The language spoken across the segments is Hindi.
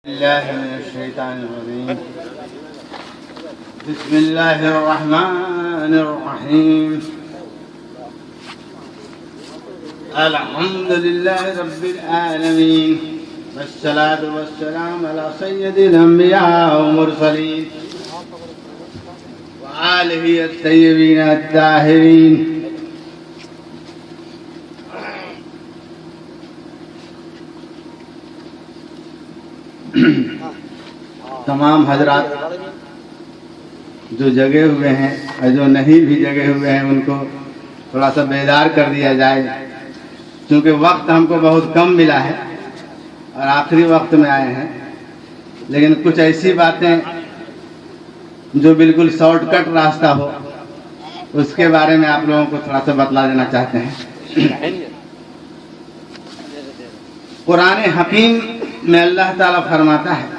बिस्मिल्लाहिर्रहमानिर्रहीम। अल्हम्दुलिल्लाहि रब्बिल आलमीन वस्सलातु वस्सलामु अला सय्यदिल अंबिया व मुरसलीन व आलिहि अत-तय्यबीन अत-ताहिरीन। तमाम हजरात जो जगे हुए हैं और जो नहीं भी जगे हुए हैं उनको थोड़ा सा बेदार कर दिया जाए, क्योंकि वक्त हमको बहुत कम मिला है और आखिरी वक्त में आए हैं। लेकिन कुछ ऐसी बातें जो बिल्कुल शॉर्टकट रास्ता हो उसके बारे में आप लोगों को थोड़ा सा बतला देना चाहते हैं। कुरान हकीम में अल्लाह ताला फरमाता है,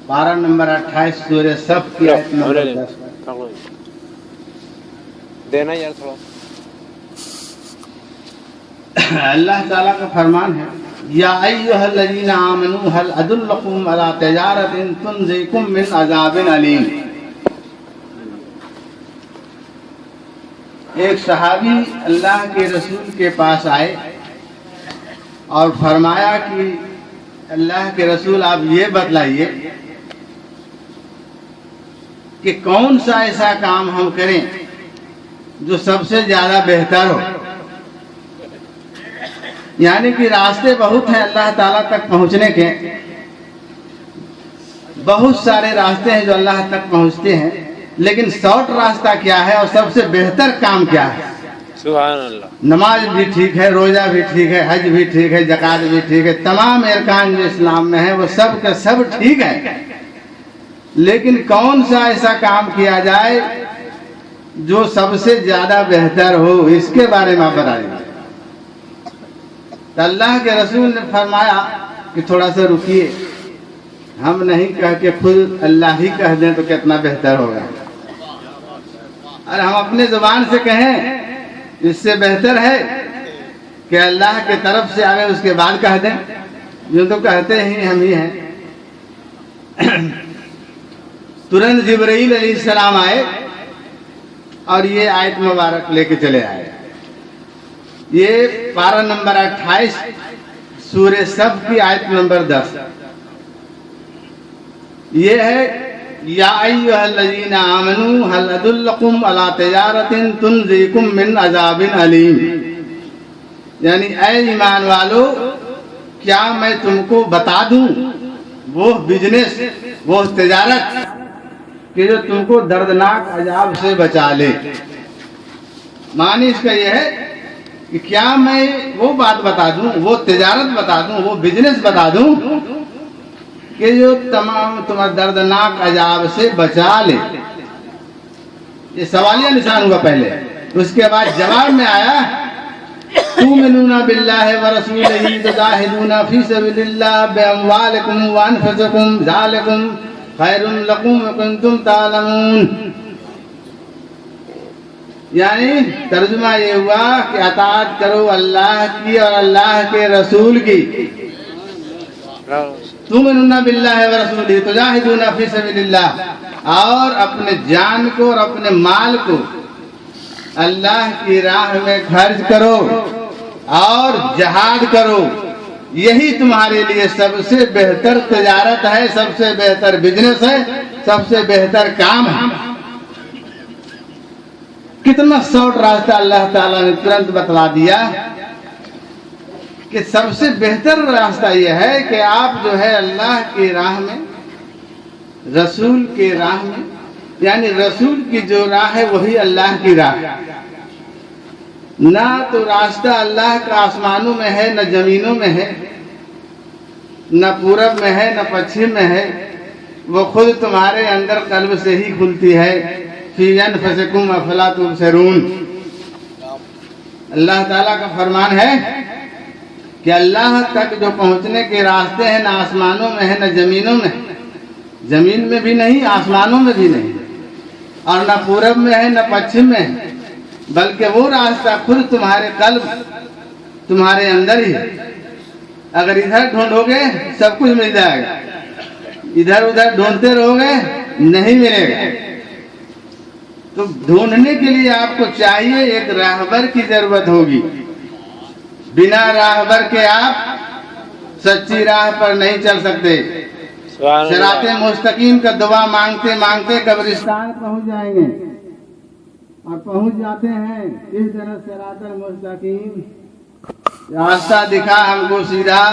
पारा नंबर 28 सूरह सफ की आयत नंबर 10 देना यार थोड़ा। अल्लाह ताला का फरमान है, या अय्युहल्लज़ीना आमनू हल अदुल्लकुम अला तिजारतिन तुनजिकुम मिन अज़ाबिन अलीम। एक सहाबी अल्लाह के रसूल के पास आए और फरमाया कि अल्लाह के रसूल आप ये बतलाइए कि कौन सा ऐसा काम हम करें जो सबसे ज्यादा बेहतर हो। यानी कि रास्ते बहुत हैं अल्लाह ताला तक पहुंचने के, बहुत सारे रास्ते हैं जो अल्लाह तक पहुंचते हैं, लेकिन शॉर्ट रास्ता क्या है और सबसे बेहतर काम क्या है। सुभान अल्लाह। नमाज भी ठीक है, रोजा भी ठीक है, हज भी ठीक है, ज़कात भी ठीक है, तमाम अरकान जो इस्लाम में है वो सब का सब ठीक है, लेकिन कौन सा ऐसा काम किया जाए जो सबसे ज्यादा बेहतर हो, इसके बारे में आप बताइए। तो अल्लाह के रसूल ने फरमाया कि थोड़ा सा रुकिए, हम नहीं कह के खुद अल्लाह ही कह दें तो कितना बेहतर होगा। और हम अपने जुबान से कहें इससे बेहतर है कि अल्लाह के तरफ से आवे उसके बाद कह दें, जो तो कहते ही हम ही हैं। तुरंत जिब्राइल अलैहिस्सलाम आए और ये आयत मुबारक लेके चले आए। ये पारा नंबर 28 सूरह सफ की आयत नंबर 10 ये है, या अय्युहल्लज़ीना आमनू हल अदुल्लकुम अला तिजारतिन तुनजिकुम मिन अज़ाबिन अलीम। यानी ऐ ईमान वालो, क्या मैं तुमको बता दूं वो बिजनेस, वो तिजारत कि जो तुमको दर्दनाक अजाब से बचा ले। मानी इसका यह है कि क्या मैं वो बात बता दूं, वो तिजारत बता दूं, वो बिजनेस बता दूं कि जो तमाम तुम्हारा दर्दनाक अजाब से बचा ले। ये सवालिया निशान हुआ पहले, उसके बाद जवाब में आया, तुमिनूना बिल्लाहि व रसूलिही तुजाहिदूना फी सबिलिल्लाह बिअमवालिकुम व अनफुसिकुम ज़ालिकुम खैरुन लकुम इन कुंतुम तालमून। यानी तर्जुमा ये हुआ कि अताअत करो अल्लाह की और अल्लाह के रसूल की। तुमिनूना बिल्लाहि व रसूलिही तुजाहिदूना फी सबिलिल्लाह, और अपने जान को और अपने माल को अल्लाह की राह में खर्च करो और जहाद करो। यही तुम्हारे लिए सबसे बेहतर तिजारत है, सबसे बेहतर बिजनेस है, सबसे बेहतर काम है। कितना शॉर्ट रास्ता अल्लाह ताला ने तुरंत बतला दिया कि सबसे बेहतर रास्ता यह है कि आप जो है अल्लाह की राह में, रसूल के राह में, यानी रसूल की जो राह है वही अल्लाह की राह। ना तो रास्ता अल्लाह का आसमानों में है, न जमीनों में है, न पूरब में है, न पश्चिम में है, वो खुद तुम्हारे अंदर कल्ब से ही खुलती है। फी अनफुसिकुम अफला तुबसिरून। अल्लाह ताला का फरमान है कि अल्लाह तक जो पहुंचने के रास्ते हैं न आसमानों में है न जमीनों में, जमीन में भी नहीं, आसमानों में भी नहीं, और न पूरब में है न पश्चिम में है, बल्कि वो रास्ता खुद तुम्हारे कल्ब, तुम्हारे अंदर ही है। अगर इधर ढूंढोगे सब कुछ मिल जाएगा, इधर उधर ढूंढते रहोगे नहीं मिलेगा। तो ढूंढने के लिए आपको चाहिए एक राहबर की जरूरत होगी। बिना राहबर के आप सच्ची राह पर नहीं चल सकते। सिराते मुस्तकीम का दुआ मांगते मांगते कब्रिस्तान पहुंच जाएंगे और पहुंच जाते हैं। इस तरह सिराते मुस्तकीम, रास्ता दिखा हमको सीधा।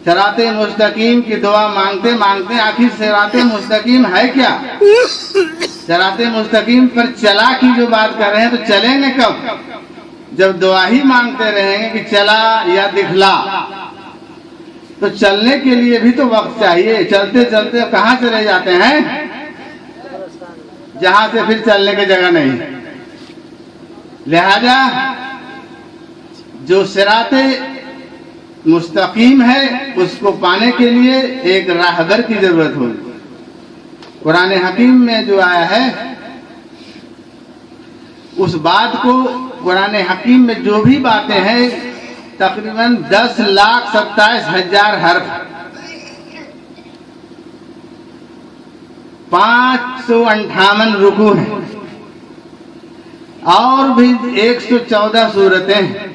सिराते मुस्तकीम की दुआ मांगते मांगते आखिर सिराते मुस्तकीम है क्या? सिराते मुस्तकीम पर चला की जो बात कर रहे हैं, तो चलेंगे कब? जब दुआ ही मांगते रहेंगे कि चला या दिखला। तो चलने के लिए भी तो वक्त चाहिए। चलते चलते कहाँ चले जाते हैं जहां से फिर चलने की जगह नहीं। लिहाजा जो सिराते मुस्तकीम है उसको पाने के लिए एक राहबर की जरूरत होगी। कुरान हकीम में जो आया है उस बात को, कुरान हकीम में जो भी बातें हैं तकरीबन 10,27,000 हर्फ, 558 रुकू हैं और भी 114 सूरतें हैं।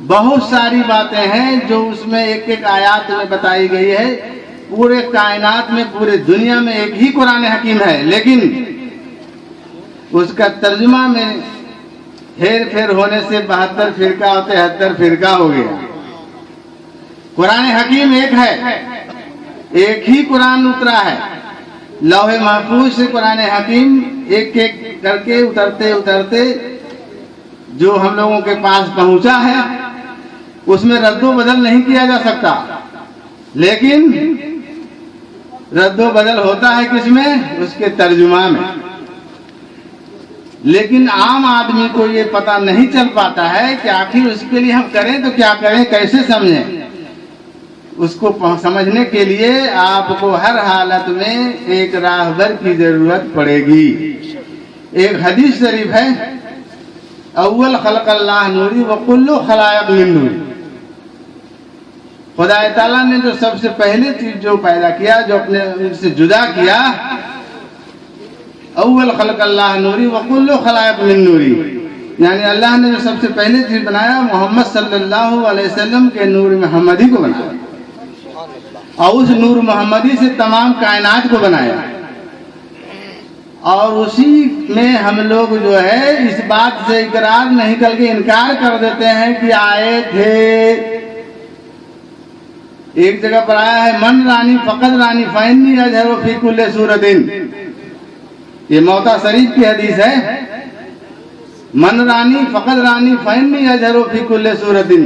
बहुत सारी बातें हैं जो उसमें एक एक आयत में बताई गई है। पूरे कायनात में, पूरे दुनिया में एक ही कुरान हकीम है, लेकिन उसका तर्जुमा में हेर फेर होने से 72 फिरका और 73 फिरका हो गया। कुरान हकीम एक है, एक ही कुरान उतरा है। लौहे महफूज से कुरान हकीम एक एक करके उतरते उतरते जो हम लोगों के पास पहुंचा है, उसमें रद्दो बदल नहीं किया जा सकता। लेकिन रद्दो बदल होता है किसमें? उसके तर्जुमा में। लेकिन आम आदमी को ये पता नहीं चल पाता है कि आखिर उसके लिए हम करें तो क्या करें, कैसे समझें। उसको समझने के लिए आपको हर हालत में एक राहबर की जरूरत पड़ेगी। एक हदीस शरीफ है, अव्वल खलक़ल्लाह नूरी व कुल्लु खलायक मिन नूर। खुदा ताला ने जो सबसे पहले चीज जो पैदा किया, जो अपने उनसे जुदा किया, अव्वल खलक़ल्लाह नूरी व कुल्लु खलायक मिन नूरी, यानी अल्लाह ने जो सबसे पहले चीज बनाया मोहम्मद सल्लल्लाहु अलैहि वसल्लम के नूर मोहम्मदी को बनाया और उस नूर मोहम्मदी से तमाम कायनात को बनाया। और उसी में हम लोग जो है इस बात से इकरार नहीं करके इनकार कर देते हैं कि आए थे। एक जगह पर आया है, मन रानी फकत रानी फैनी अजहरो फी कुल्ले सूरतिन। ये मौता शरीफ की हदीस है। मन रानी फकत रानी फैनी अजहरो फी कुल्ले सूरतिन,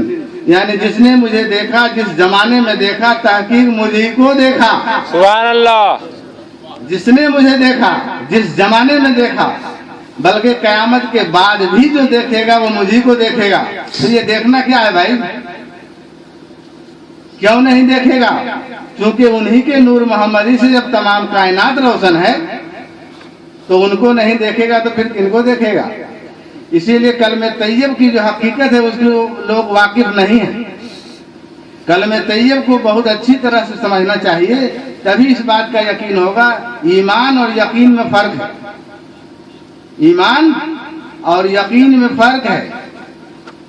यानी जिसने मुझे देखा, जिस जमाने में देखा, तहकीक मुझी को देखा। सुभान अल्लाह। जिसने मुझे देखा, जिस जमाने में देखा, बल्कि कयामत के बाद भी जो देखेगा वो मुझी को देखेगा। तो ये देखना क्या है भाई? क्यों नहीं देखेगा? क्योंकि उन्हीं के नूर मोहम्मदी से जब तमाम कायनात रोशन है तो उनको नहीं देखेगा तो फिर किनको देखेगा? इसीलिए कलमे तैयब की जो हकीकत है उसको लोग वाकिफ नहीं है। कलमे तैयब को बहुत अच्छी तरह से समझना चाहिए, तभी इस बात का यकीन होगा। ईमान और यकीन में फर्क है। ईमान और यकीन में फर्क है।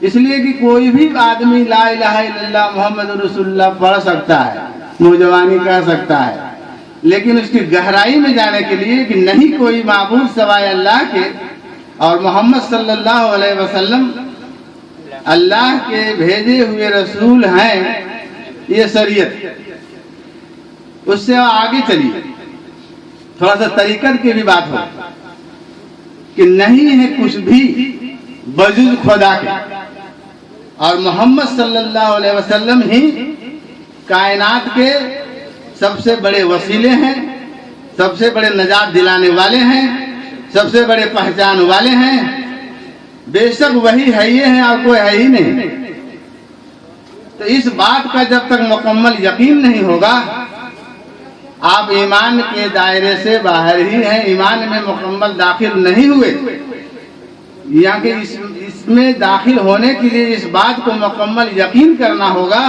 इसलिए कि कोई भी आदमी ला इलाहा इल्लल्लाह मुहम्मद रसूलुल्लाह पढ़ सकता है, मुंहजबानी कह सकता है, लेकिन उसकी गहराई में जाने के लिए कि नहीं कोई माबूद सवाए अल्लाह के और मोहम्मद सल्लल्लाहु अलैहि वसल्लम अल्लाह के भेजे हुए रसूल हैं, ये शरीयत। उससे आगे चलिए, थोड़ा सा तरीकत की भी बात हो कि नहीं है कुछ भी वजूद खुदा के, और मोहम्मद सल्लल्लाहु अलैहि वसल्लम ही कायनात के सबसे बड़े वसीले हैं, सबसे बड़े नजात दिलाने वाले हैं, सबसे बड़े पहचान वाले हैं। बेशक वही है ये है और कोई है ही नहीं। तो इस बात का जब तक मुकम्मल यकीन नहीं होगा, आप ईमान के दायरे से बाहर ही हैं, ईमान में मुकम्मल दाखिल नहीं हुए। यहाँ के इसमें दाखिल होने के लिए इस बात को मुकम्मल यकीन करना होगा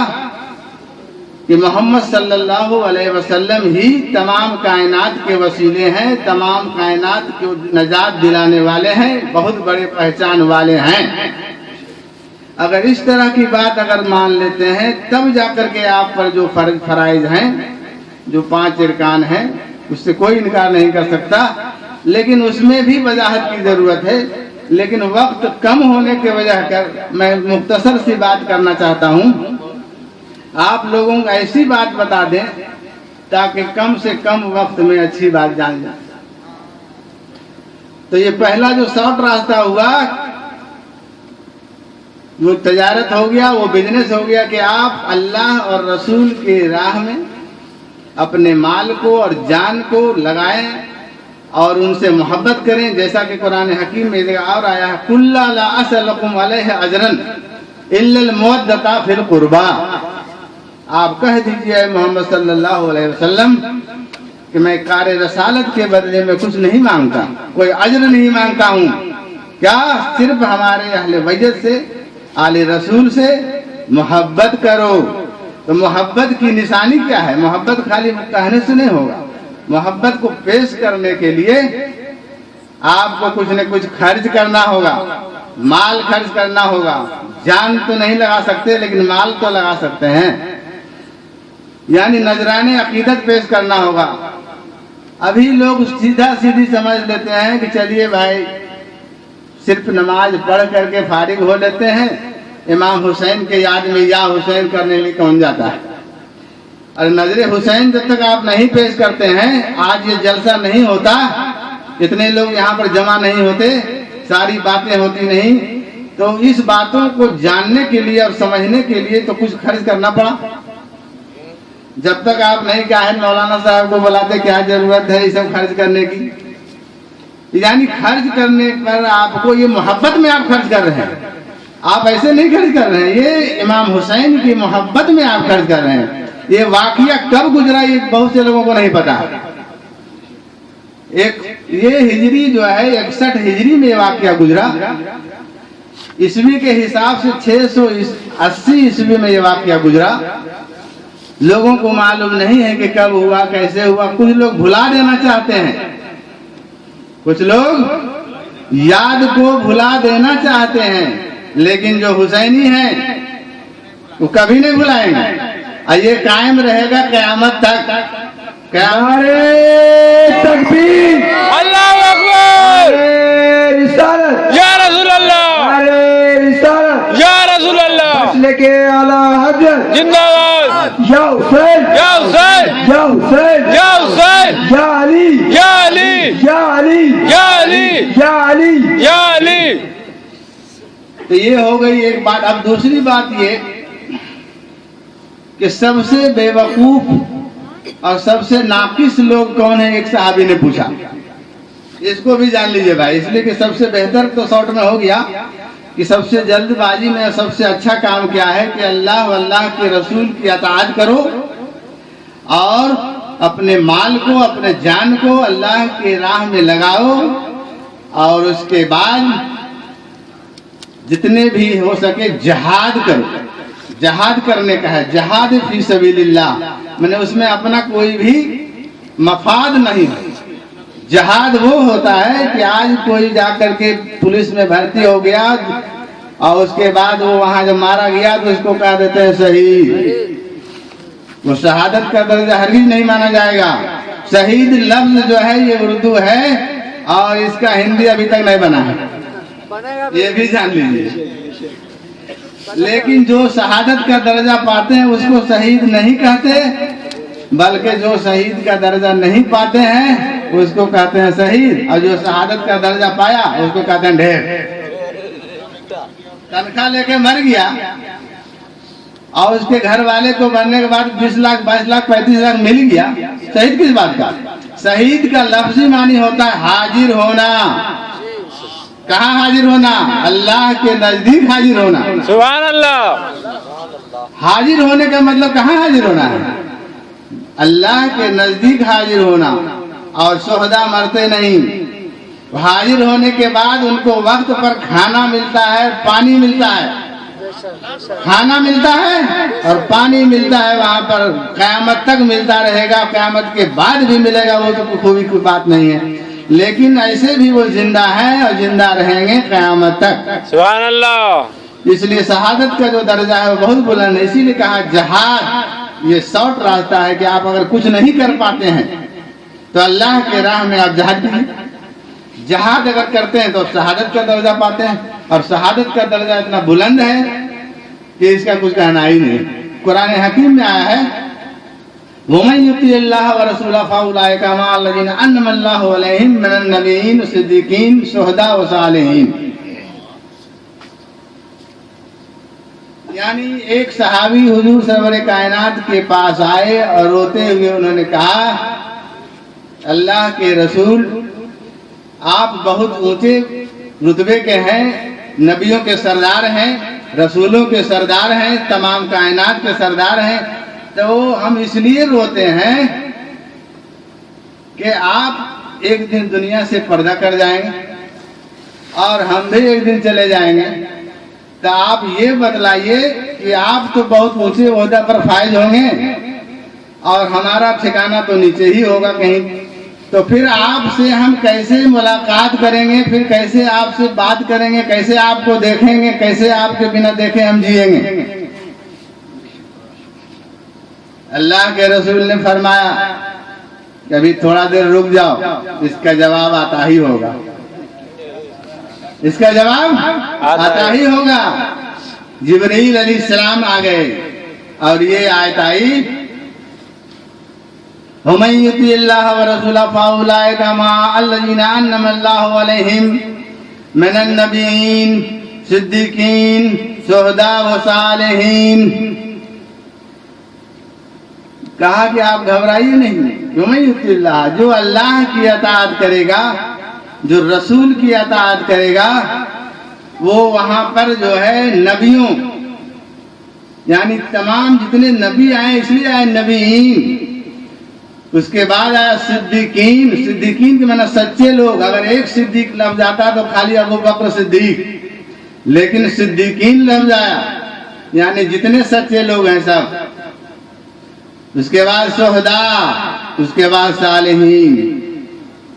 कि मोहम्मद सल्लल्लाहु अलैहि वसल्लम ही तमाम कायनात के वसीले हैं, तमाम कायनात को नजात दिलाने वाले हैं, बहुत बड़े पहचान वाले हैं। अगर इस तरह की बात अगर मान लेते हैं तब जाकर के आप पर जो फराइज हैं, जो 5 इरकान हैं, उससे कोई इनकार नहीं कर सकता। लेकिन उसमें भी वजाहत की जरूरत है, लेकिन वक्त कम होने के वजह कर मैं मुख्तसर सी बात करना चाहता हूँ। आप लोगों को ऐसी बात बता दें ताकि कम से कम वक्त में अच्छी बात जान जाए। तो ये पहला जो शॉर्ट रास्ता हुआ वो तजारत हो गया, वो बिजनेस हो गया कि आप अल्लाह और रसूल के राह में अपने माल को और जान को लगाएं और उनसे मोहब्बत करें। जैसा कि कुरान हकीम में और आया है, कुल्ला ला असलकुम अलैहि अजरन इल्लल मवद्दता फिल कुर्बा। आप कह दीजिए मोहम्मद सल्लल्लाहु अलैहि वसल्लम कि मैं कार रसालत के बदले में कुछ नहीं मांगता, कोई अजर नहीं मांगता हूँ। क्या सिर्फ हमारे अहले बैत से, आले रसूल से मोहब्बत करो। तो मोहब्बत की निशानी क्या है? मोहब्बत खाली कहने से नहीं होगा। मोहब्बत को पेश करने के लिए आपको कुछ न कुछ खर्च करना होगा, माल खर्च करना होगा। जान तो नहीं लगा सकते लेकिन माल तो लगा सकते हैं, यानी नजराने अकीदत पेश करना होगा। अभी लोग सीधा सीधी समझ लेते हैं कि चलिए भाई सिर्फ नमाज पढ़ करके फारिग हो लेते हैं, इमाम हुसैन के याद में या हुसैन करने में कौन जाता है। और नजरे हुसैन जब तक आप नहीं पेश करते हैं, आज ये जलसा नहीं होता, इतने लोग यहाँ पर जमा नहीं होते, सारी बातें होती नहीं। तो इस बातों को जानने के लिए और समझने के लिए तो कुछ खर्च करना पड़ा। जब तक आप नहीं कहा मौलाना साहब को बुलाते क्या जरूरत है ये सब खर्च करने की, यानी खर्च करने पर आपको ये मोहब्बत में आप खर्च कर रहे हैं, आप ऐसे नहीं खर्च कर रहे हैं। ये इमाम हुसैन की मोहब्बत में आप खर्च कर रहे हैं। ये वाकया कब गुजरा ये बहुत से लोगों को नहीं पता। ये हिजरी जो है 61 हिजरी में वाकया गुजरा। ईस्वी के हिसाब से 680 ईस्वी में ये वाकया गुजरा। लोगों को मालूम नहीं है कि कब हुआ, कैसे हुआ। कुछ लोग भुला देना चाहते हैं, कुछ लोग याद को भुला देना चाहते हैं, लेकिन जो हुसैनी है वो कभी नहीं भुलाएंगे और ये कायम रहेगा क़यामत तक। तकबीर, अल्लाहू अकबर, रिसालत या रसूल अल्लाह, रिसालत या रसूल अल्लाह, लेके आला हजरत जिंदाबाद, या हुसैन, या हुसैन, या हुसैन, या हुसैन, या अली, या अली, या अली, या अली, या अली, या अली। तो ये हो गई एक बात। अब दूसरी बात ये कि सबसे बेवकूफ और सबसे नाकिस लोग कौन है, एक सहाबी ने पूछा। इसको भी जान लीजिए भाई, इसलिए कि सबसे बेहतर तो शॉर्ट में हो गया कि सबसे जल्दबाजी में सबसे अच्छा काम क्या है कि अल्लाह व अल्लाह के रसूल की अताअत करो और अपने माल को, अपने जान को अल्लाह के राह में लगाओ और उसके बाद जितने भी हो सके जिहाद करो। जिहाद करने का है, जिहाद फी सबीलिल्लाह, मैंने उसमें अपना कोई भी मफाद नहीं। जिहाद वो होता है कि आज कोई जाकर के पुलिस में भर्ती हो गया और उसके बाद वो वहां जब मारा गया तो उसको कह देते हैं शहीद। वो शहादत का दर्जा हरगिज नहीं माना जाएगा। शहीद लफ्ज जो है ये उर्दू है और इसका हिंदी अभी तक नहीं बना है, ये भी जान लीजिए। लेकिन जो शहादत का दर्जा पाते हैं उसको शहीद नहीं कहते, बल्कि जो शहीद का दर्जा नहीं पाते हैं उसको कहते हैं शहीद, और जो शहादत का दर्जा पाया उसको कहते हैं ढेर। तनख्वाह लेके मर गया और उसके घर वाले को बनने के बाद 20 लाख 22 लाख 35 लाख मिल गया, शहीद किस बात का? शहीद का लफ्जी मानी होता है हाजिर होना। कहाँ हाजिर होना? अल्लाह के नजदीक हाजिर होना। सुभान अल्लाह। हाजिर होने का मतलब कहाँ हाजिर होना है? अल्लाह के नजदीक हाजिर होना। और शोहदा मरते नहीं, हाजिर होने के बाद उनको वक्त पर खाना मिलता है, पानी मिलता है, खाना मिलता है और पानी मिलता है, वहां पर क़यामत तक मिलता रहेगा, क़यामत के बाद भी मिलेगा, वो तो खूबी कोई बात नहीं है, लेकिन ऐसे भी वो जिंदा है और जिंदा रहेंगे क़यामत तक। सुभान अल्लाह। इसलिए शहादत का जो दर्जा है वो बहुत बुलंद है। इसीलिए कहा जहाद ये शॉर्ट रास्ता है कि आप अगर कुछ नहीं कर पाते हैं तो अल्लाह के राह में आप जहाद कीजिए। जहाद अगर करते हैं तो शहादत का दर्जा पाते हैं, और शहादत का दर्जा इतना बुलंद है कि इसका कुछ कहना ही नहीं। कुरान हकीम में आया है, वमन युतिल्लाह व रसूलहु फउलाइका मअल्लज़ीना अनअमा अल्लाहु अलैहिम मिनन नबिय्यीन सिद्दीकीन शुहदा व सालिहीन। यानी एक सहाबी हुजूर सरवर कायनात के पास आए और रोते हुए उन्होंने कहा, अल्लाह के रसूल, आप बहुत ऊंचे रुतबे के हैं, नबियों के सरदार हैं, रसूलों के सरदार हैं, तमाम कायनात के सरदार हैं, तो हम इसलिए रोते हैं कि आप एक दिन दुनिया से पर्दा कर जाएंगे और हम भी एक दिन चले जाएंगे, तो आप ये बतलाइए कि आप तो बहुत ऊंचे ओहदा पर फाइज होंगे और हमारा ठिकाना तो नीचे ही होगा कहीं, तो फिर आपसे हम कैसे मुलाकात करेंगे, फिर कैसे आपसे बात करेंगे, कैसे आपको देखेंगे, कैसे आपके बिना देखे हम जिएंगे। अल्लाह के रसूल ने फरमाया कि अभी थोड़ा देर रुक जाओ, इसका जवाब आता ही होगा, इसका जवाब आता ही होगा। जिब्रील अलैहिस्सलाम आ गए और ये आयत आई, वमन युतिल्लाह व रसूलहु फउलाइका मअल्लज़ीना अनअमा अल्लाहु अलैहिम मिनन नबिय्यीन सिद्दीकीन शुहदा व सालिहीन। कहा कि आप घबराइए नहीं, वमन युतिल्लाह, जो अल्लाह की अताअत करेगा, जो रसूल की अताअत करेगा, वो वहां पर जो है नबियों, यानी तमाम जितने नबी आए, इसलिए आए नबीयीन, उसके बाद आया सिद्दीकीन। सिद्दीकीन के माना सच्चे लोग। अगर एक सिद्दीक लफ्ज आता तो खाली अबू बकर सिद्दीक, लेकिन सिद्दीकीन लफ्ज आया, यानी जितने सच्चे लोग हैं सब। उसके बाद शुहदा, उसके बाद सालिहीन,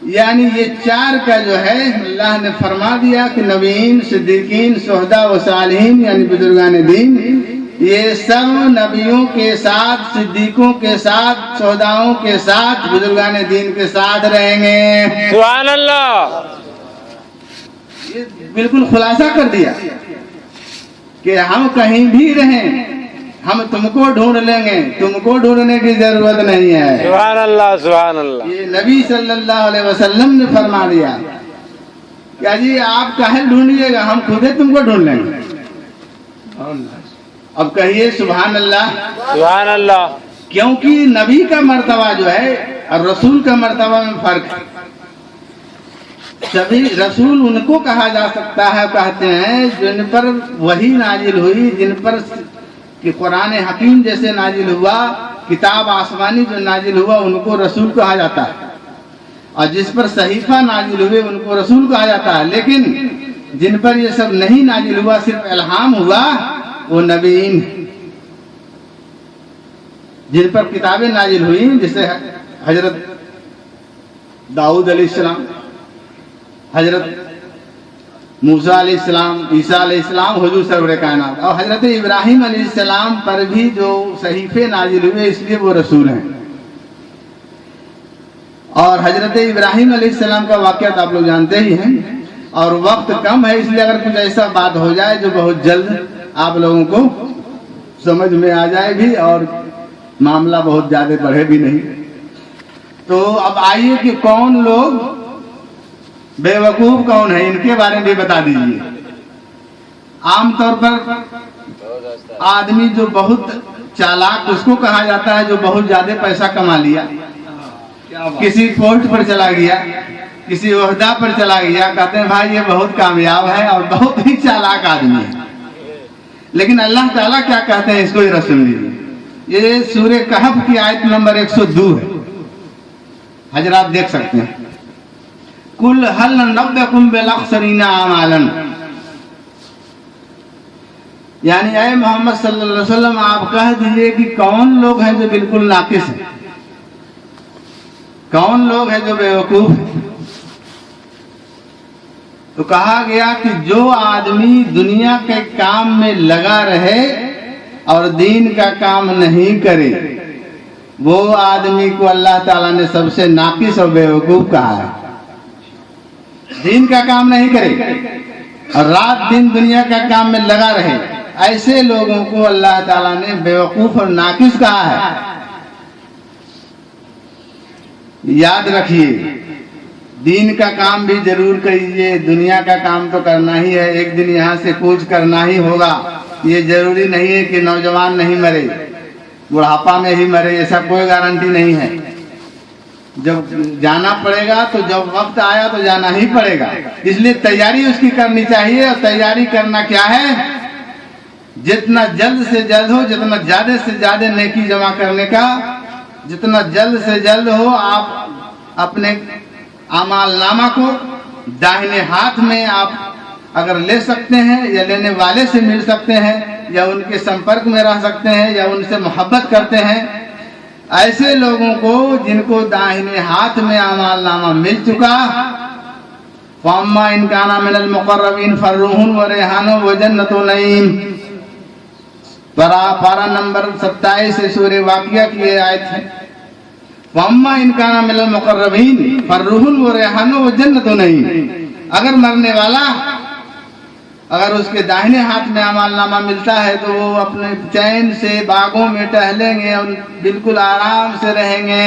यानी ये चार का जो है अल्लाह ने फरमा दिया कि नबीन, सिद्दीकीन, शुहदा व सालिहीन, यानी बुजुर्गान दीन, ये सब नबियों के साथ, सिद्दीकों के साथ, शुहदाओं के साथ, बुजुर्गान दीन के साथ रहेंगे। सुभान अल्लाह। ये बिल्कुल खुलासा कर दिया कि हम कहीं भी रहें, हम तुमको ढूंढ लेंगे, तुमको ढूंढने की जरूरत नहीं है। सुभान अल्लाह, सुभान अल्लाह। ये नबी सल्लल्लाहु अलैहि वसल्लम ने फरमा दिया, क्या जी आप काहे ढूंढिएगा, हम खुद ही तुमको ढूंढ लेंगे। अब कहिए सुभान अल्लाह, सुभान अल्लाह। क्योंकि नबी का मर्तबा जो है और रसूल का मर्तबा में फर्क है। सभी रसूल उनको कहा जा सकता है, कहते हैं जिन पर वही नाजिल हुई, जिन पर कि कुरान हकीम जैसे नाजिल हुआ, किताब आसमानी जो नाजिल हुआ, उनको रसूल कहा जाता है, और जिस पर सहीफा नाजिल हुए उनको रसूल कहा जाता है। लेकिन जिन पर ये सब नहीं नाजिल हुआ, सिर्फ इल्हाम हुआ, वो नबीन। जिन पर किताबें नाजिल हुई, जैसे हजरत दाऊद अलैहिस्सलाम, हजरत मूसा अलैहिस्सलाम, ईसा अलैहिस्सलाम, हुजूर सरवर कायनात, और हजरत इब्राहिम अलैहिस्सलाम पर भी जो सहीफे नाजिल हुए, इसलिए वो रसूल हैं। और हजरत इब्राहिम अलैहिस्सलाम का वाक़या तो आप लोग जानते ही हैं, और वक्त कम है, इसलिए अगर कुछ ऐसा बात हो जाए जो बहुत जल्द आप लोगों को समझ में आ जाए भी और मामला बहुत ज्यादा बढ़े भी नहीं। तो अब आइए कि कौन लोग बेवकूफ कौन है, इनके बारे में भी बता दीजिए। आमतौर पर आदमी जो बहुत चालाक, उसको कहा जाता है जो बहुत ज्यादा पैसा कमा लिया, किसी पोस्ट पर चला गया, किसी ओहदा पर चला गया, कहते हैं भाई ये बहुत कामयाब है और बहुत ही चालाक आदमी है। लेकिन अल्लाह ताला क्या कहते हैं, इसको जरा सुन लीजिए। ये सूरे कहफ की आयत नंबर 102 है, हजरात देख सकते हैं। कुल हल नब्बकुम बिल अख्सरीना अमालन, यानी ऐ मोहम्मद सल्लल्लाहु अलैहि वसल्लम आप कह दीजिए कि कौन लोग हैं जो बिल्कुल नाकिस हैं, कौन लोग हैं जो बेवकूफ हैं। तो कहा गया कि जो आदमी दुनिया के काम में लगा रहे और दीन का काम नहीं करे, वो आदमी को अल्लाह ताला ने सबसे नाकिस और बेवकूफ कहा है। दीन का काम नहीं करे और रात दिन दुनिया का काम में लगा रहे, ऐसे लोगों को अल्लाह ताला ने बेवकूफ और नाकिस कहा है। याद रखिए, दीन का काम भी जरूर करिए, दुनिया का काम तो करना ही है, एक दिन यहाँ से कूच करना ही होगा। ये जरूरी नहीं है कि नौजवान नहीं मरे, बुढ़ापा में ही मरे, ऐसा कोई गारंटी नहीं है। जब जाना पड़ेगा तो जब वक्त आया तो जाना ही पड़ेगा, इसलिए तैयारी उसकी करनी चाहिए। और तैयारी करना क्या है, जितना जल्द से जल्द हो, जितना ज्यादा से ज्यादा नेकी जमा करने का, जितना जल्द से जल्द हो आप अपने अमालनामा को दाहिने हाथ में आप अगर ले सकते हैं या लेने वाले से मिल सकते हैं या उनके संपर्क में रह सकते हैं या उनसे मोहब्बत करते हैं, ऐसे लोगों को जिनको दाहिने हाथ में अमालनामा मिल चुका, फअम्मा इन काना मिनल मुक़र्रबीन फर्रूहुन व रेहानुन व जन्नतुन नईम, पारा नंबर 27 से सूरह वाक़िया की ये आयत है। फअम्मा इन काना मिनल मुक़र्रबीन फर्रूहुन व रेहानुन व जन्नतुन नईम, अगर मरने वाला अगर उसके दाहिने हाथ में अमालनामा मिलता है तो वो अपने चैन से बागों में टहलेंगे और बिल्कुल आराम से रहेंगे।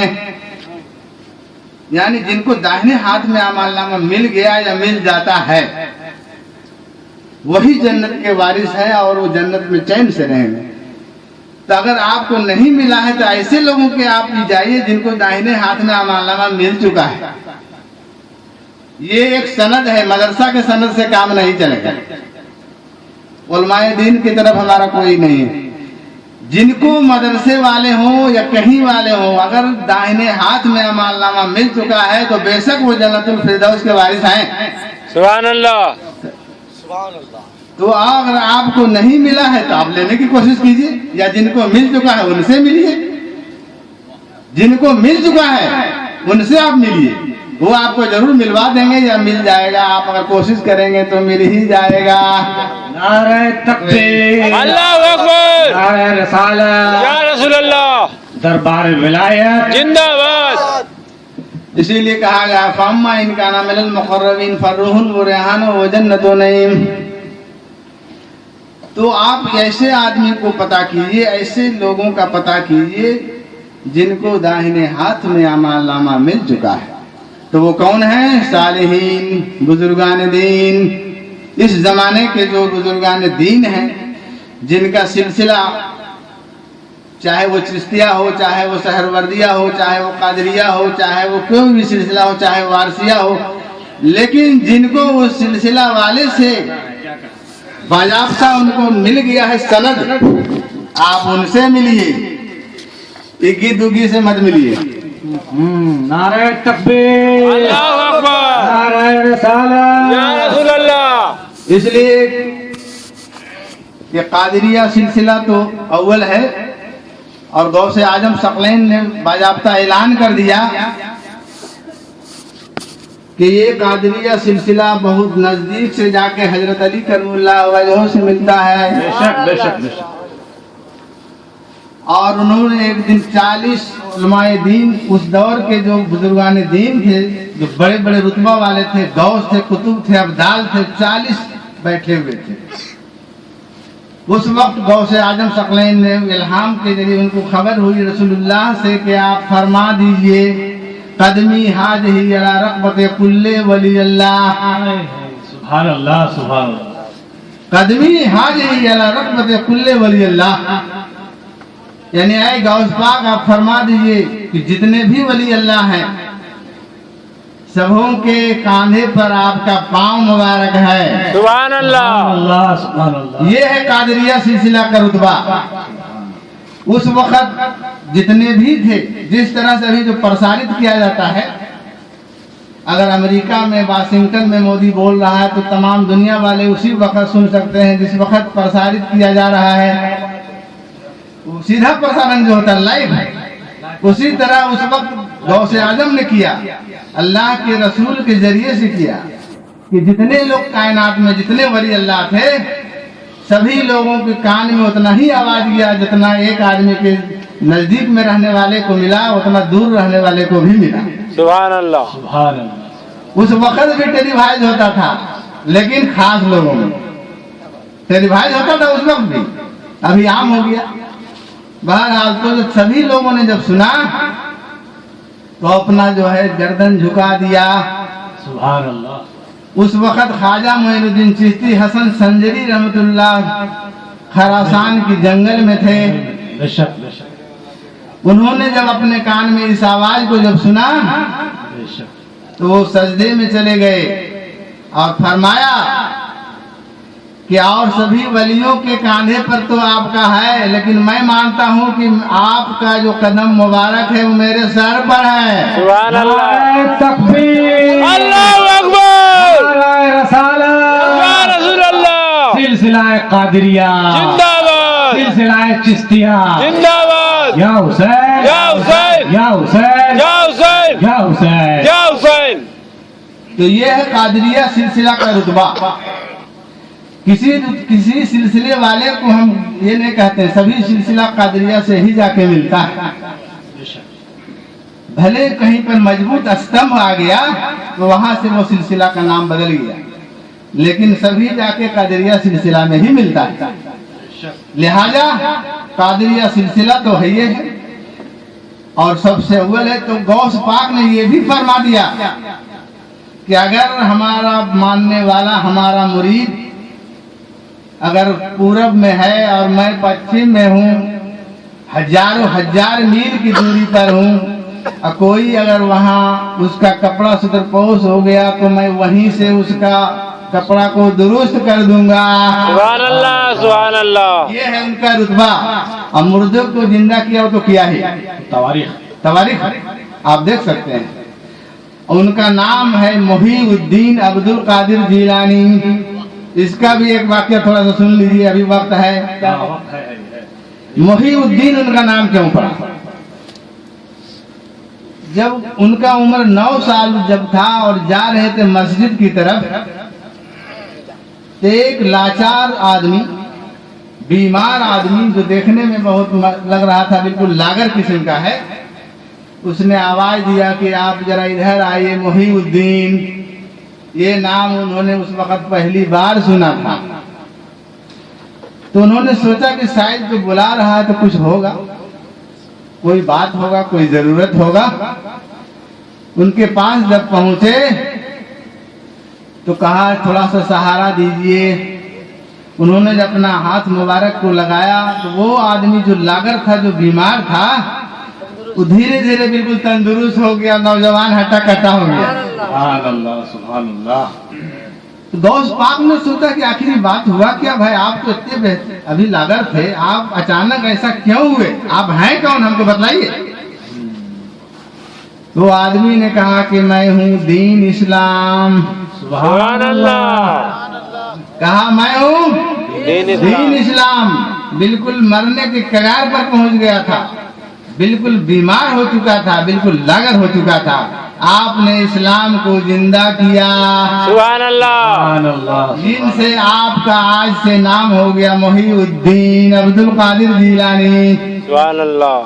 यानी जिनको दाहिने हाथ में अमालनामा मिल गया या मिल जाता है वही जन्नत के वारिस है और वो जन्नत में चैन से रहेंगे। तो अगर आपको नहीं मिला है तो ऐसे लोगों के आप भी जाइए जिनको दाहिने हाथ में अमालनामा मिल चुका है। ये एक सनद है, मदरसा के सनद से काम नहीं चलेगा। उलमाए दीन की तरफ हमारा कोई नहीं है। जिनको मदरसे वाले हों या कहीं वाले हों, अगर दाहिने हाथ में अमालनामा मिल चुका है तो बेशक वो जन्नतुल फिरदौस के वारिस हैं। सुभान अल्लाह। तो अगर आपको नहीं मिला है तो आप लेने की कोशिश कीजिए, या जिनको मिल चुका है उनसे मिलिए। जिनको मिल चुका है उनसे आप मिलिए, वो आपको जरूर मिलवा देंगे या मिल जाएगा। आप अगर कोशिश करेंगे तो मिल ही जाएगा। नारे तकबीर, अल्लाहु अकबर, नारे रिसालत, या रसूल अल्लाह, दरबार विलायत जिंदाबाद। इसीलिए कहा गया फअम्मा इन काना मिनल मुक़र्रबीन फर्रूहुन व रेहानुन व जन्नतुन नईम। तो आप ऐसे आदमी को पता कीजिए, ऐसे लोगों का पता कीजिए जिनको दाहिने हाथ में अमालनामा मिल चुका है। तो वो कौन है? सालिहीन, बुजुर्गान दीन। इस जमाने के जो बुजुर्गान दीन हैं, जिनका सिलसिला चाहे वो चिश्तिया हो, चाहे वो सहरवर्दिया हो, चाहे वो कादरिया हो, चाहे वो कोई भी सिलसिला हो, चाहे वारसिया हो, लेकिन जिनको वो सिलसिला वाले से बाज़ाब्ता उनको मिल गया है सनद, आप उनसे मिलिए, इक्की दुगी से मत मिलिए। नारे तकबीर, अल्लाहु अकबर, नारे रिसालत, या रसूल अल्लाह। इसलिए ये कादरिया सिलसिला तो अव्वल है और गौसे आजम सकलैन ने बाज़ाब्ता ऐलान कर दिया कि ये कादरिया सिलसिला बहुत नजदीक से जाके हजरत अली करमुल्लाह वजह से मिलता है। बेशक बेशक बेशक। और उन्होंने एक दिन 40 उलमाए दीन, उस दौर के जो बुजुर्गान दीन थे, जो बड़े बड़े रुतबा वाले थे, गौस थे, कुतुब थे, अब्दाल थे, 40 बैठे हुए थे। उस वक्त गौसे आजम सकलैन ने इल्हाम के जरिए उनको खबर हुई रसूलुल्लाह से कि आप फरमा दीजिए कदमी हाज़िही अला रक़बति कुल्ले वली अल्लाह। सुभान अल्लाह, सुभान अल्लाह। कदमी हाज़िही अला रक़बति कुल्ले वली अल्लाह, यानी आए गौस पाक आप फरमा दीजिए कि जितने भी वली अल्लाह हैं सबों के कांधे पर आपका पांव मुबारक है। सुभान अल्लाह, अल्लाह, सुभान अल्लाह। ये है कादरिया सिलसिला का रुतबा। उस वक्त जितने भी थे, जिस तरह से अभी जो प्रसारित किया जाता है अगर अमेरिका में वाशिंगटन में मोदी बोल रहा है तो तमाम दुनिया वाले उसी वक्त सुन सकते हैं जिस वक्त प्रसारित किया जा रहा है। वो सीधा प्रसारण जो होता है लाइव है, उसी तरह उस वक्त गौसे आजम ने किया, अल्लाह के रसूल के जरिए से किया कि जितने लोग कायनात में जितने वली अल्लाह थे सभी लोगों के कान में उतना ही आवाज गया जितना एक आदमी के नजदीक में रहने वाले को मिला उतना दूर रहने वाले को भी मिला। सुभान अल्लाह। सुभान अल्लाह। उस वक्त भी टेलीवाइज होता था लेकिन खास लोगों में टेलीवाइज होता था उस वक्त भी, अभी आम हो गया। बहरहाल तो सभी लोगों ने जब सुना तो अपना जो है गर्दन झुका दिया। सुभान अल्लाह। उस वक्त ख्वाजा मोइनुद्दीन चिश्ती हसन संजरी रहमतुल्लाह खरासान की जंगल में थे। बेशक बेशक। उन्होंने जब अपने कान में इस आवाज को जब सुना बेशक। तो वो सजदे में चले गए और फरमाया कि और सभी वलियों के कांधे पर तो आपका है लेकिन मैं मानता हूँ कि आपका जो कदम मुबारक है वो मेरे सर पर है। सुभान अल्लाह। तकबीर। अल्लाहु अकबर। नाराए रसालत। या रसूल अल्लाह। सिलसिलाए कादरिया जिंदाबाद। सिलसिलाए चिश्तिया जिंदाबाद। या हुसैन या हुसैन। या हुसैन या हुसैन। या हुसैन या हुसैन। तो ये है कादरिया सिलसिला का रुतबा। किसी सिलसिले वाले को हम ये नहीं कहते, सभी सिलसिला कादरिया से ही जाके मिलता है। भले कहीं पर मजबूत स्तंभ आ गया तो वहां से वो सिलसिला का नाम बदल गया लेकिन सभी जाके कादरिया सिलसिला में ही मिलता है। लिहाजा कादरिया सिलसिला तो है ये है और सबसे अव्वल है। तो गौस पाक ने ये भी फरमा दिया कि अगर हमारा मानने वाला हमारा मुरीद अगर पूरब में है और मैं पश्चिम में हूँ, हजारों हजार मील की दूरी पर हूँ और कोई अगर वहाँ उसका कपड़ा सुतरपोश हो गया तो मैं वहीं से उसका कपड़ा को दुरुस्त कर दूंगा। सुभान अल्लाह। सुभान अल्लाह। ये है उनका रुतबा। और मुर्दों को जिंदा किया हो तो किया ही तवारीख आप देख सकते हैं। उनका नाम है मुहीउद्दीन अब्दुल कादिर जिलानी। इसका भी एक वाक्य थोड़ा सा सुन लीजिए, अभी वक्त है। मुहीउद्दीन उनका नाम क्यों पड़ा? जब उनका उम्र 9 साल जब था और जा रहे थे मस्जिद की तरफ तो एक लाचार आदमी, बीमार आदमी जो देखने में बहुत लग रहा था बिल्कुल लागर किस्म का है, उसने आवाज दिया कि आप जरा इधर आइए। मुहीउद्दीन ये नाम उन्होंने उस वक्त पहली बार सुना था तो उन्होंने सोचा कि शायद जो बुला रहा है तो कुछ होगा, कोई बात होगा, कोई जरूरत होगा। उनके पास जब पहुंचे तो कहा थोड़ा सा सहारा दीजिए। उन्होंने जब अपना हाथ मुबारक को लगाया तो वो आदमी जो लागर था, जो बीमार था, वो धीरे धीरे बिल्कुल तंदुरुस्त हो गया, नौजवान हटा कटा हो गया। सुभान अल्लाह। सुभान अल्लाह। तो गौस पाक ने सोचा कि आखिर बात हुआ क्या भाई, आप तो इतने अभी लागर थे, आप अचानक ऐसा क्यों हुए, आप हैं कौन, हमको बताइए। तो आदमी ने कहा कि मैं हूँ दीन इस्लाम। सुभान अल्लाह। कहा मैं हूँ दीन इस्लाम। बिल्कुल मरने के कगार पर पहुंच गया था, बिल्कुल बीमार हो चुका था, बिल्कुल लागर हो चुका था, आपने इस्लाम को जिंदा किया। सुभान अल्लाह। सुभान अल्लाह। जिनसे आपका आज से नाम हो गया मुहीउद्दीन अब्दुल कादिर जिलानी। सुभान अल्लाह।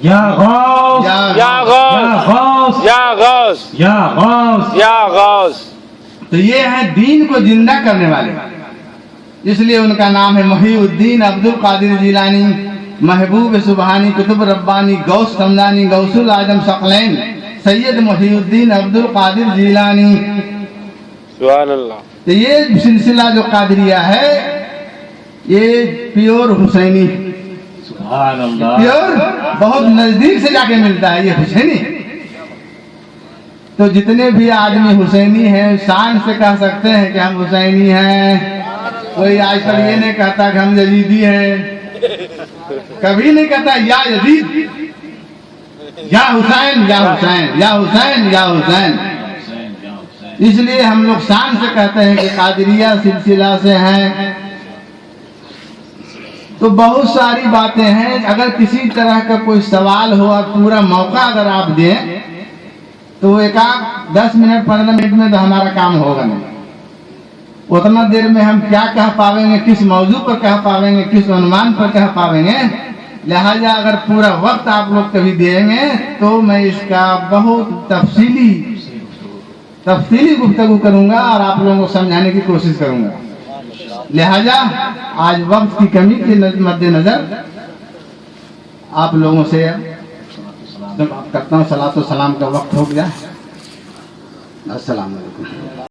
या गौस या या गौस। गौस या गौस। या गौस या गौस। तो ये है दीन को जिंदा करने वाले, इसलिए उनका नाम है मुहीउद्दीन अब्दुल कादिर जिलानी, महबूब सुबहानी, कुतुब रब्बानी, गौस समदानी, गौसुल आजम सकलैन, सैयद मुहीउद्दीन अब्दुल कादिर जिलानी। सुभान अल्लाह। तो ये सिलसिला जो कादरिया है ये प्योर हुसैनी, सुभान अल्लाह। प्योर बहुत नजदीक से जाके मिलता है ये हुसैनी। तो जितने भी आदमी हुसैनी हैं शान से कह सकते हैं कि हम हुसैनी हैं। कोई आज तक ये नहीं कहता कि हम यजीदी हैं, कभी नहीं कहता या यजीद, या हुसैन या हुसैन या हुसैन या हुसैन। इसलिए हम लोग शान से कहते हैं कि कादरिया सिलसिला से हैं। तो बहुत सारी बातें हैं, अगर किसी तरह का कोई सवाल हो और पूरा मौका अगर आप दें तो एक 10 मिनट 15 मिनट में तो हमारा काम होगा नहीं। उतना देर में हम क्या कह पाएंगे, किस मौजू पर कह पाएंगे, किस अनुमान पर कह पाएंगे। लिहाजा अगर पूरा वक्त आप लोग कभी देंगे तो मैं इसका बहुत तफसीली गुफ्तगू करूंगा और आप लोगों को समझाने की कोशिश करूंगा। लिहाजा आज वक्त की कमी के मद्देनजर आप लोगों से करता हूँ, सलातो सलाम का वक्त हो गया। अस्सलाम वालेकुम।